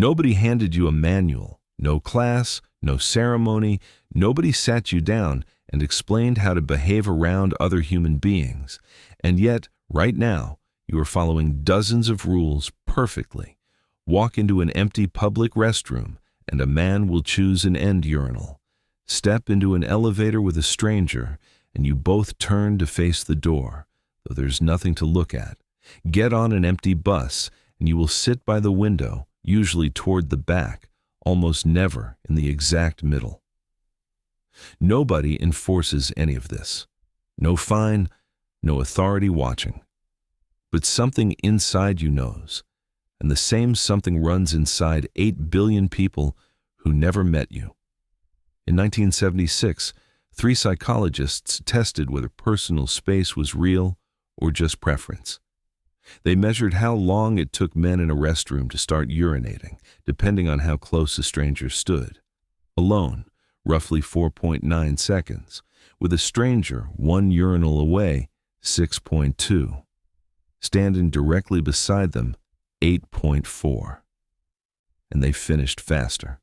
Nobody handed you a manual, no class, no ceremony, nobody sat you down and explained how to behave around other human beings. And yet, right now, you are following dozens of rules perfectly. Walk into an empty public restroom, and a man will choose an end urinal. Step into an elevator with a stranger, and you both turn to face the door, though there's nothing to look at. Get on an empty bus, and you will sit by the window, usually toward the back, almost never in the exact middle. Nobody enforces any of this. No fine, no authority watching. But something inside you knows, and the same something runs inside 8 billion people who never met you. In 1976, 3 psychologists tested whether personal space was real or just preference. They measured how long it took men in a restroom to start urinating, depending on how close a stranger stood. Alone, roughly 4.9 seconds. With a stranger 1 urinal away, 6.2. Standing directly beside them, 8.4. And they finished faster.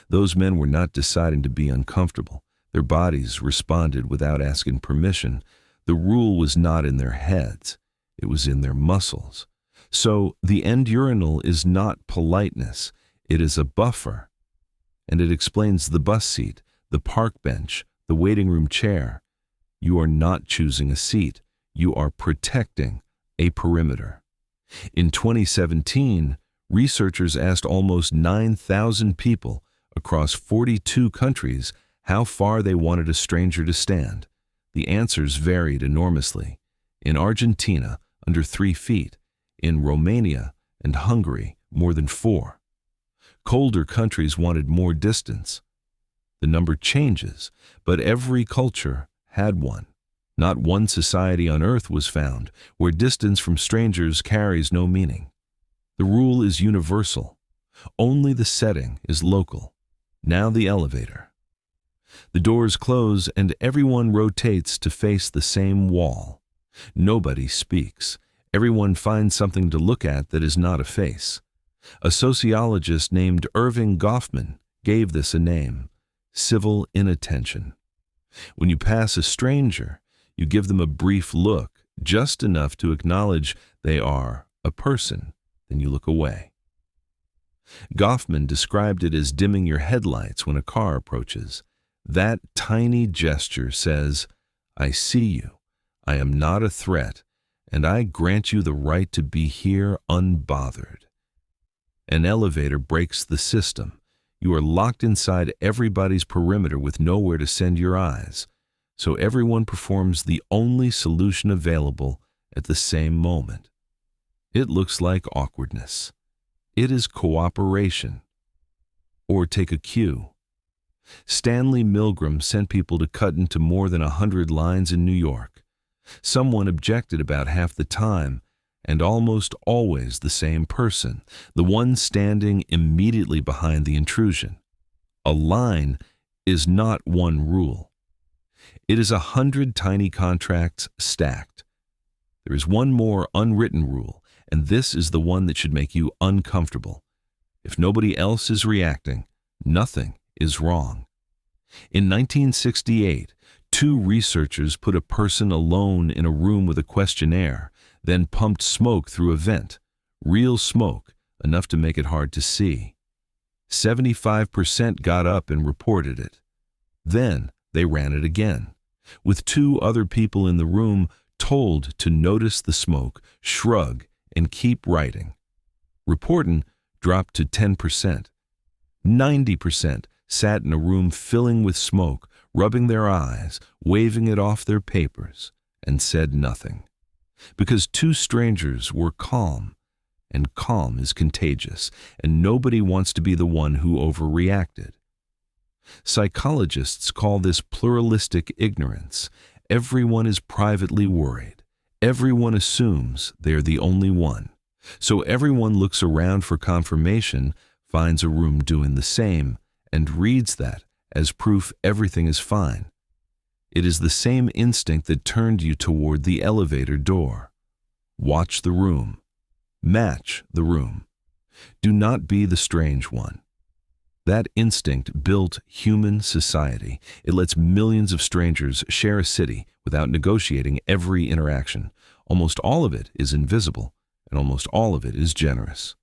Those men were not deciding to be uncomfortable. Their bodies responded without asking permission. The rule was not in their heads. It was in their muscles. So the end urinal is not politeness. It is a buffer. And it explains the bus seat, the park bench, the waiting room chair. You are not choosing a seat. You are protecting a perimeter. In 2017, researchers asked almost 9,000 people across 42 countries how far they wanted a stranger to stand. The answers varied enormously. In Argentina, under 3 feet. In Romania and Hungary, more than 4. Colder countries wanted more distance. The number changes, but every culture had one. Not one society on earth was found where distance from strangers carries no meaning. The rule is universal. Only the setting is local. Now the elevator. The doors close and everyone rotates to face the same wall. Nobody speaks. Everyone finds something to look at that is not a face. A sociologist named Irving Goffman gave this a name: civil inattention. When you pass a stranger, you give them a brief look, just enough to acknowledge they are a person, then you look away. Goffman described it as dimming your headlights when a car approaches. That tiny gesture says, "I see you. I am not a threat, and I grant you the right to be here unbothered." An elevator breaks the system. You are locked inside everybody's perimeter with nowhere to send your eyes, so everyone performs the only solution available at the same moment. It looks like awkwardness. It is cooperation. Or take a cue. Stanley Milgram sent people to cut into more than 100 lines in New York. Someone objected about half the time, and almost always the same person, the one standing immediately behind the intrusion. A line is not one rule. It is 100 tiny contracts stacked. There is one more unwritten rule, and this is the one that should make you uncomfortable. If nobody else is reacting, nothing is wrong. In 1968, 2 researchers put a person alone in a room with a questionnaire, then pumped smoke through a vent. Real smoke, enough to make it hard to see. 75% got up and reported it. Then they ran it again, with 2 other people in the room told to notice the smoke, shrug, and keep writing. Reporting dropped to 10%. 90% sat in a room filling with smoke, rubbing their eyes, waving it off their papers, and said nothing. Because 2 strangers were calm, and calm is contagious, and nobody wants to be the one who overreacted. Psychologists call this pluralistic ignorance. Everyone is privately worried. Everyone assumes they're the only one. So everyone looks around for confirmation, finds a room doing the same, and reads that as proof everything is fine. It is the same instinct that turned you toward the elevator door. Watch the room. Match the room. Do not be the strange one. That instinct built human society. It lets millions of strangers share a city without negotiating every interaction. Almost all of it is invisible, and almost all of it is generous.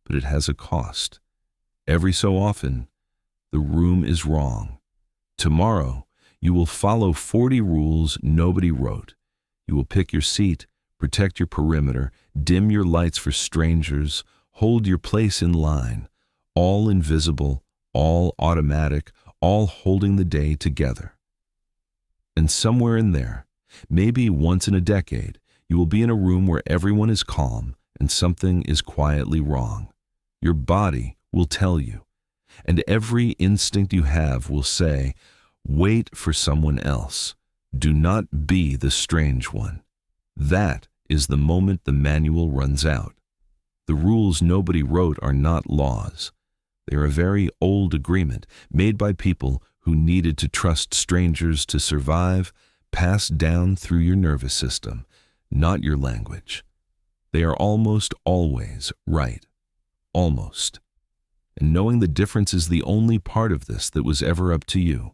But it has a cost. Every so often, the room is wrong. Tomorrow, you will follow 40 rules nobody wrote. You will pick your seat, protect your perimeter, dim your lights for strangers, hold your place in line, all invisible, all automatic, all holding the day together. And somewhere in there, maybe once in a decade, you will be in a room where everyone is calm and something is quietly wrong. Your body will tell you, and every instinct you have will say, wait for someone else. Do not be the strange one. That is the moment the manual runs out. The rules nobody wrote are not laws. They are a very old agreement made by people who needed to trust strangers to survive, passed down through your nervous system, not your language. They are almost always right. Almost. And knowing the difference is the only part of this that was ever up to you.